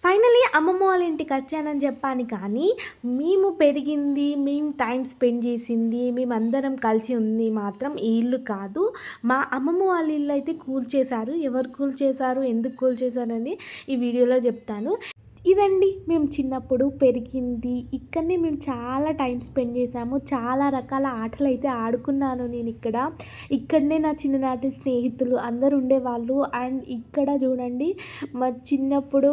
Finally అమ్మమ్మ వాళ్ళ ఇంటికి వచ్చానని చెప్పాను కానీ, మేము పెరిగింది, మేము టైం స్పెండ్ చేసింది, మేమందరం కలిసి ఉంది మాత్రం ఈ ఇల్లు కాదు. మా అమ్మమ్మ వాళ్ళ ఇల్లు అయితే కూల్చేశారు. ఎవరు కూల్చేశారు, ఎందుకు కూల్చేశారని ఈ వీడియోలో చెప్తాను. ఇదండి మేము చిన్నప్పుడు పెరిగింది. ఇక్కడనే మేము చాలా టైం స్పెండ్ చేశాము. చాలా రకాల ఆటలైతే ఆడుకున్నాను నేనిక్కడ. ఇక్కడనే నా చిన్ననాటి స్నేహితులు అందరూ ఉండేవాళ్ళు. అండ్ ఇక్కడ చూడండి మా చిన్నప్పుడు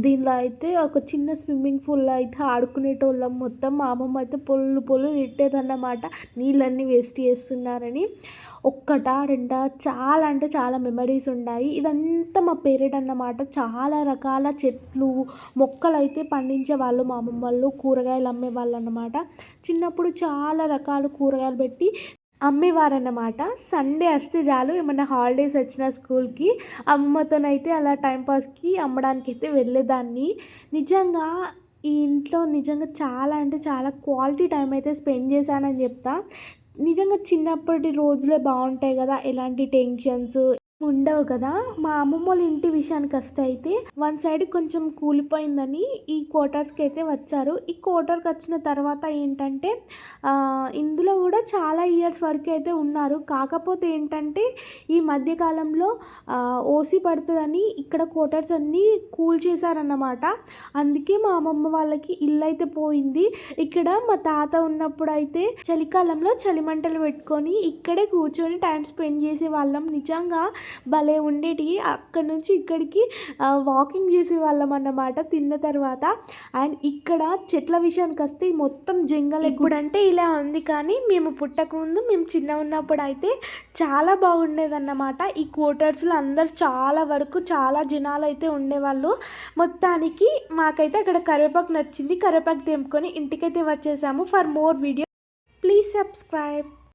దీనిలో అయితే ఒక చిన్న స్విమ్మింగ్ పూల్‌లో అయితే ఆడుకునేటోళ్ళం మొత్తం. మా అమ్మమ్మ అయితే పొల్లు పొల్లు తిట్టేదన్నమాట. నీళ్ళన్నీ వేస్ట్ చేస్తున్నారని. ఒక్కటా, రెండా చాలా అంటే చాలా మెమరీస్ ఉన్నాయి. ఇదంతా మా పెరడన్నమాట. చాలా రకాల చెట్లు, మొక్కలైతే పండించేవాళ్ళు మా అమ్మమ్మ వాళ్ళు. కూరగాయలు అమ్మేవాళ్ళన్నమాట. చిన్నప్పుడు చాలా రకాల కూరగాయలు పెట్టి అమ్మేవారన్నమాట. సండే వస్తే చాలు ఏమన్నా హాలిడేస్ వచ్చిన స్కూల్‌కి అమ్మమ్మతోనైతే అలా టైంపాస్‌కి అమ్మడానికైతే వెళ్ళేదాన్ని. నిజంగా ఈ ఇంట్లో నిజంగా చాలా అంటే చాలా క్వాలిటీ టైం అయితే స్పెండ్ చేశానని చెప్తా. నిజంగా చిన్నప్పటి రోజులే బాగుంటాయి కదా! ఎలాంటి టెన్షన్స్ ఉండవు కదా! మా అమ్మమ్మోళ్ళ ఇంటి విషయానికొస్తే అయితే వన్ సైడ్ కొంచెం కూలిపోయిందని ఈ క్వార్టర్స్‌కి అయితే వచ్చారు. ఈ క్వార్టర్‌కి వచ్చిన తర్వాత ఏంటంటే ఇందులో కూడా చాలా ఇయర్స్ వరకు అయితే ఉన్నారు. కాకపోతే ఏంటంటే ఈ మధ్య కాలంలో ఓసీ పడుతుందని ఇక్కడ క్వార్టర్స్ అన్నీ కూల్చేశారన్నమాట. అందుకే మా అమ్మమ్మ వాళ్ళకి ఇల్లు అయితే పోయింది. ఇక్కడ మా తాత ఉన్నప్పుడు అయితే చలికాలంలో చలిమంటలు పెట్టుకొని ఇక్కడే కూర్చొని టైం స్పెండ్ చేసేవాళ్ళం. నిజంగా భలే ఉండేటివి. అక్కడి నుంచి ఇక్కడికి వాకింగ్ చేసేవాళ్ళం అన్నమాట తిన్న తర్వాత. అండ్ ఇక్కడ చెట్ల విషయానికి వస్తే మొత్తం జంగల్. ఇప్పుడంటే ఇలా ఉంది కానీ మేము పుట్టకముందు మేము చిన్నగా ఉన్నప్పుడు అయితే చాలా బాగుండేదన్నమాట. ఈ క్వార్టర్స్లో అందరు చాలా వరకు చాలా జనాలు అయితే ఉండేవాళ్ళు. మొత్తానికి మాకైతే అక్కడ కరివేపాకు నచ్చింది. కరివేపాకు తెంపుకొని ఇంటికైతే వచ్చేసాము. For more video please subscribe.